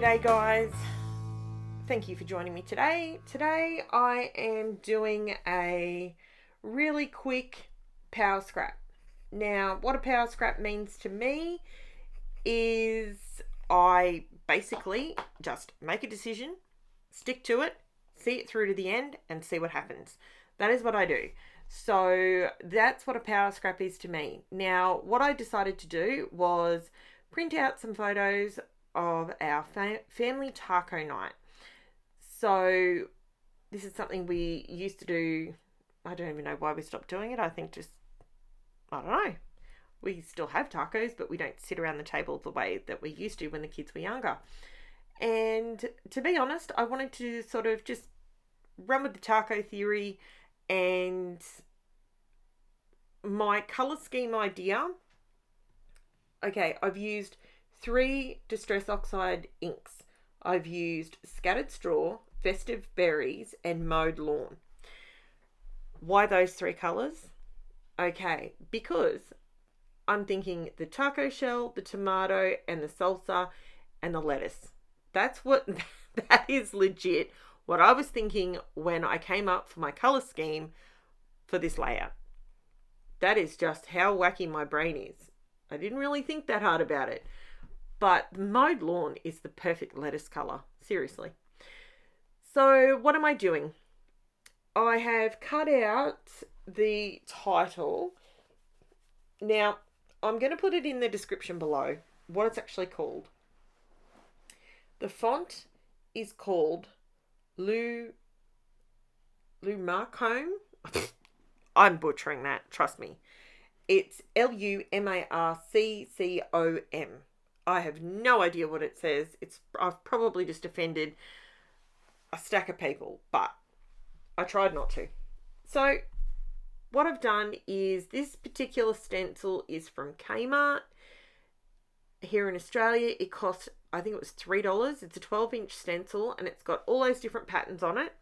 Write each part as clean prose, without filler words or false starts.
G'day guys, thank you for joining me today. Today I am doing a really quick power scrap. Now what a power scrap means to me is I basically just make a decision, stick to it, see it through to the end and see what happens. That is what I do. So that's what a power scrap is to me. Now what I decided to do was print out some photos of our family taco night. So this is something we used to do. I don't even know why we stopped doing it. I think just, I don't know. We still have tacos, but we don't sit around the table the way that we used to when the kids were younger. And to be honest, I wanted to sort of just run with the taco theory, and my colour scheme idea. Okay, I've used 3 Distress Oxide inks. I've used Scattered Straw, Festive Berries, and Mowed Lawn. Why those 3 colours? Okay, because I'm thinking the taco shell, the tomato, and the salsa, and the lettuce. That is legit what I was thinking when I came up for my colour scheme for this layout. That is just how wacky my brain is. I didn't really think that hard about it. But Mowed Lawn is the perfect lettuce colour. Seriously. So what am I doing? I have cut out the title. Now, I'm going to put it in the description below, what it's actually called. The font is called LUMARCCOM. I'm butchering that, trust me. It's LUMARCCOM. I have no idea what it says. I've probably just offended a stack of people, but I tried not to. So what I've done is this particular stencil is from KMART. Here in Australia, it cost, I think it was $3. It's a 12-inch stencil and it's got all those different patterns on it.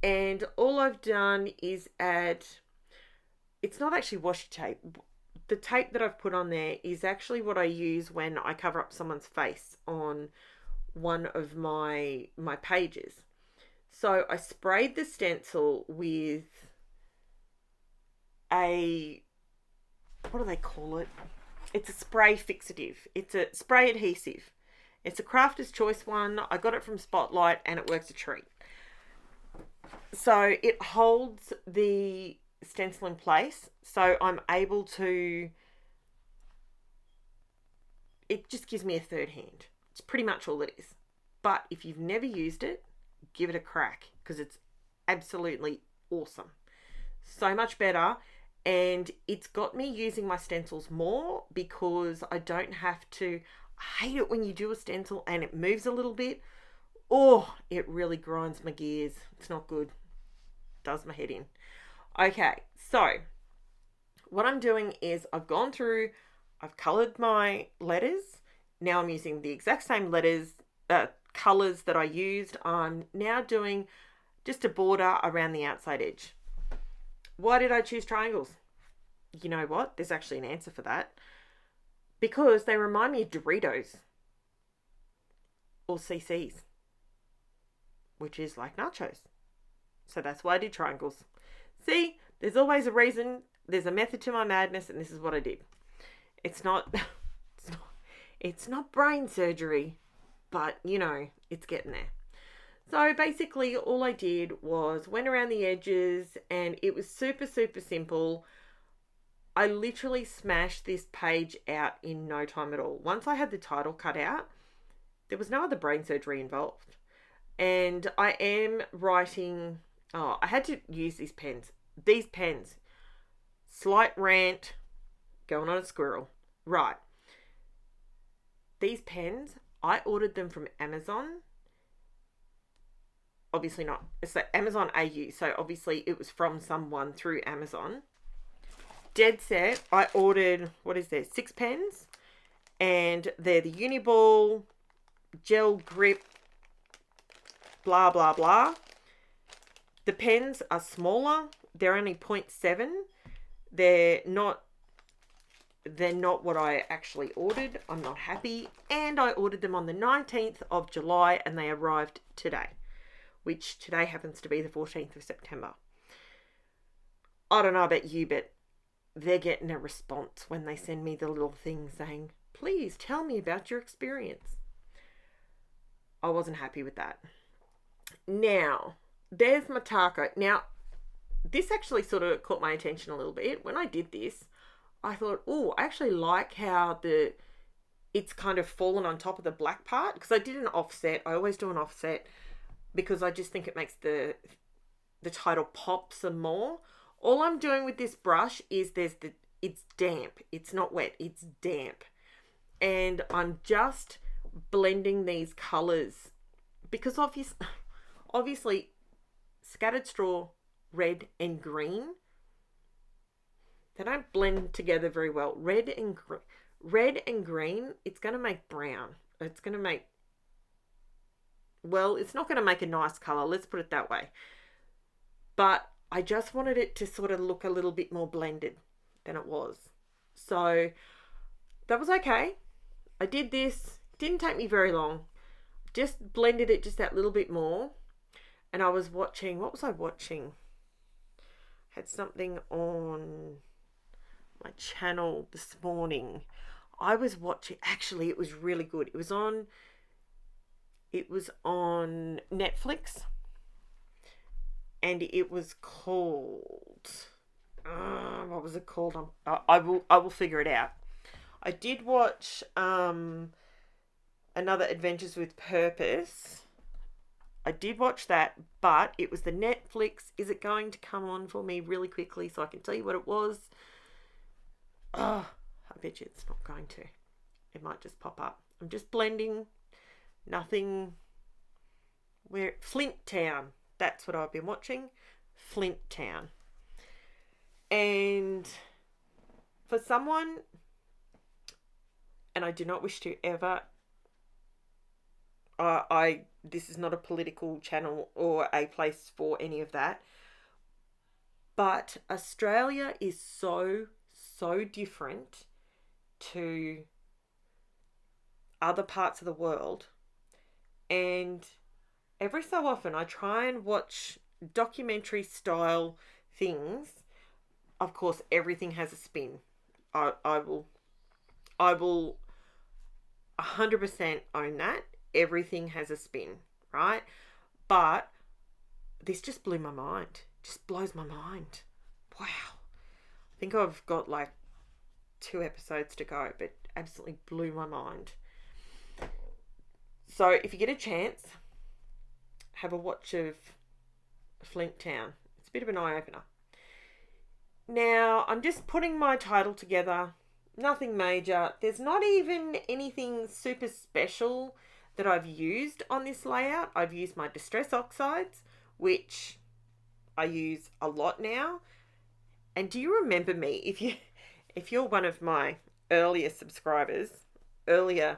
And all I've done is add, it's not actually washi tape. The tape that I've put on there is actually what I use when I cover up someone's face on one of my pages. So I sprayed the stencil with a, what do they call it? It's a spray fixative. It's a spray adhesive. It's a Crafter's Choice one. I got it from Spotlight and it works a treat. So it holds the stencil in place, so I'm able to, it just gives me a third hand. It's pretty much all it is. But if you've never used it, give it a crack because it's absolutely awesome. So much better, and it's got me using my stencils more because I don't have to, I hate it when you do a stencil and it moves a little bit. Oh, it really grinds my gears. It's not good. Does my head in. Okay, so what I'm doing is I've gone through, I've coloured my letters. Now I'm using the exact same letters, colours that I used. I'm now doing just a border around the outside edge. Why did I choose triangles? You know what? There's actually an answer for that. Because they remind me of Doritos or CC's, which is like nachos. So that's why I did triangles. See, there's always a reason. There's a method to my madness, and this is what I did. It's not brain surgery, but you know, it's getting there. So basically all I did was went around the edges and it was super, super simple. I literally smashed this page out in no time at all. Once I had the title cut out, there was no other brain surgery involved. And I am writing, I had to use these pens. These pens. Slight rant, going on a squirrel. Right. These pens, I ordered them from Amazon. Obviously not. It's the Amazon AU. So obviously it was from someone through Amazon. Dead set. I ordered, 6 pens. And they're the Uniball, gel grip, blah, blah, blah. The pens are smaller. They're only 0.7. They're not they're not what I actually ordered. I'm not happy. And I ordered them on the 19th of July and they arrived today, which today happens to be the 14th of September. I don't know about you, but they're getting a response when they send me the little thing saying, please tell me about your experience. I wasn't happy with that. Now, there's my taco. Now, this actually sort of caught my attention a little bit. When I did this, I thought, oh, I actually like how it's kind of fallen on top of the black part, because I did an offset. I always do an offset because I just think it makes the title pop some more. All I'm doing with this brush is it's damp. It's not wet, it's damp. And I'm just blending these colours because obviously scattered straw, red and green, they don't blend together very well. Red and green, it's going to make brown. It's going to make, well, it's not going to make a nice colour, let's put it that way. But I just wanted it to sort of look a little bit more blended than it was. So that was okay. I did this, didn't take me very long. Just blended it just that little bit more. And I was watching, what was I watching? Had something on my channel this morning. I was watching, actually it was really good. It was on Netflix. And it was called, what was it called? I will figure it out. I did watch another Adventures with Purpose. I did watch that, but it was the Netflix. Is it going to come on for me really quickly so I can tell you what it was? Oh, I bet you it's not going to. It might just pop up. I'm just blending. Nothing. Flint Town. That's what I've been watching. Flint Town. And for someone, and I do not wish to ever, this is not a political channel or a place for any of that, but Australia is so different to other parts of the world. And every so often I try and watch documentary style things. Of course, everything has a spin. I will 100% own that. Everything has a spin, right? But this just blew my mind. Just blows my mind. Wow. I think I've got like 2 episodes to go, but absolutely blew my mind. So if you get a chance, have a watch of Flint Town. It's a bit of an eye-opener. Now, I'm just putting my title together. Nothing major. There's not even anything super special that I've used on this layout. I've used my Distress Oxides, which I use a lot now. And do you remember me? If you're one of my earlier subscribers, my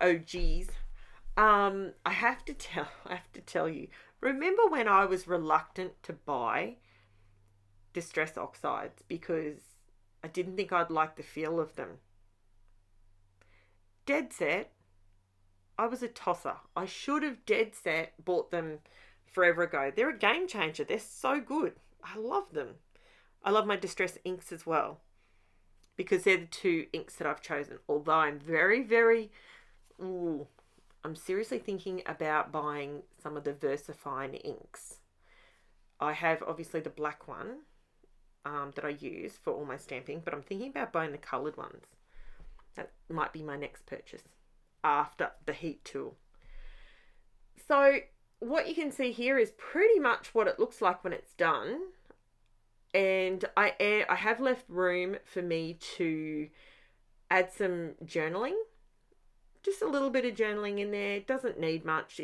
OGs, I have to tell you, remember when I was reluctant to buy Distress Oxides because I didn't think I'd like the feel of them? Dead set, I was a tosser. I should have dead set bought them forever ago. They're a game changer. They're so good. I love them. I love my Distress inks as well because they're the 2 inks that I've chosen. Although I'm I'm seriously thinking about buying some of the VersaFine inks. I have obviously the black one that I use for all my stamping, but I'm thinking about buying the coloured ones. That might be my next purchase after the heat tool. So what you can see here is pretty much what it looks like when it's done. And I have left room for me to add some journaling. Just a little bit of journaling in there. It doesn't need much.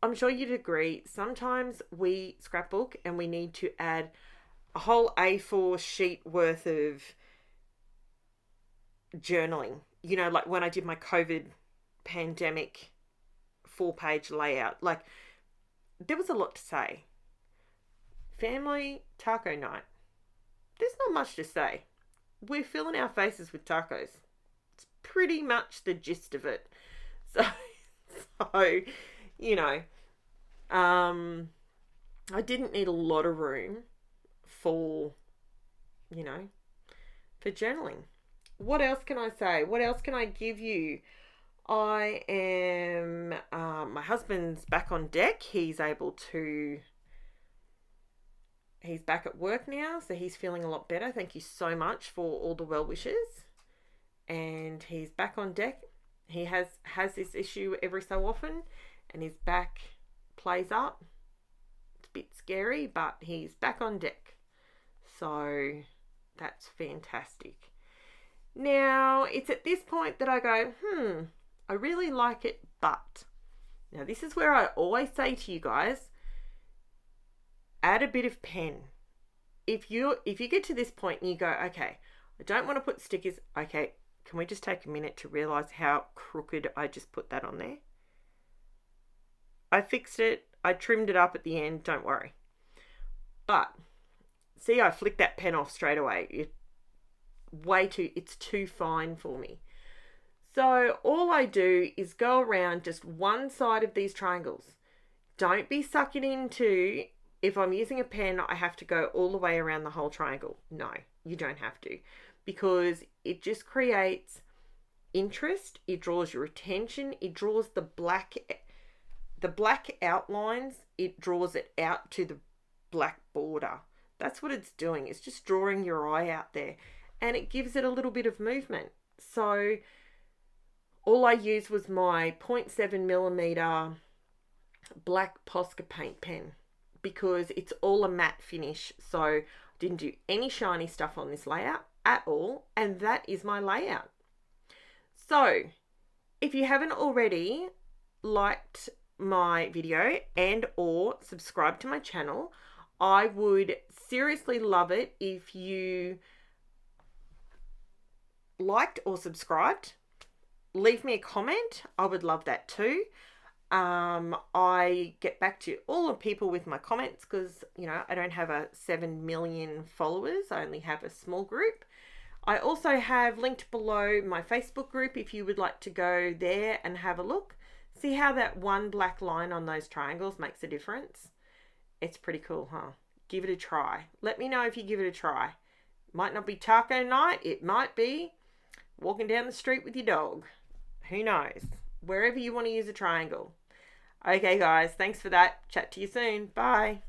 I'm sure you'd agree. Sometimes we scrapbook and we need to add a whole A4 sheet worth of journaling. You know, like when I did my COVID pandemic 4-page layout. Like, there was a lot to say. Family taco night. There's not much to say. we're filling our faces with tacos. It's pretty much the gist of it. So, you know, I didn't need a lot of room for, you know, for journaling. What else can I say? What else can I give you? I am, my husband's back on deck. He's back at work now, so he's feeling a lot better. Thank you so much for all the well wishes. And he's back on deck. He has this issue every so often, and his back plays up. It's a bit scary, but he's back on deck. So that's fantastic. Now, it's at this point that I go, I really like it, but. Now, this is where I always say to you guys, add a bit of pen. If you get to this point and you go, okay, I don't want to put stickers, okay, can we just take a minute to realize how crooked I just put that on there? I fixed it. I trimmed it up at the end. Don't worry. But, see, I flicked that pen off straight away. It's too fine for me. So all I do is go around just one side of these triangles. Don't be sucking into, if I'm using a pen, I have to go all the way around the whole triangle. No, you don't have to, because it just creates interest. It draws your attention. It draws the black outlines. It draws it out to the black border. That's what it's doing. It's just drawing your eye out there, and it gives it a little bit of movement. So all I used was my 0.7mm black Posca paint pen, because it's all a matte finish. So I didn't do any shiny stuff on this layout at all, and that is my layout. So if you haven't already liked my video and or subscribed to my channel, I would seriously love it if you liked or subscribed. Leave me a comment. I would love that too. I get back to all the people with my comments because, I don't have a 7 million followers. I only have a small group. I also have linked below my Facebook group if you would like to go there and have a look. See how that one black line on those triangles makes a difference? It's pretty cool, huh? Give it a try. Let me know if you give it a try. Might not be taco night. It might be walking down the street with your dog. Who knows? Wherever you want to use a triangle. Okay, guys. Thanks for that. Chat to you soon. Bye.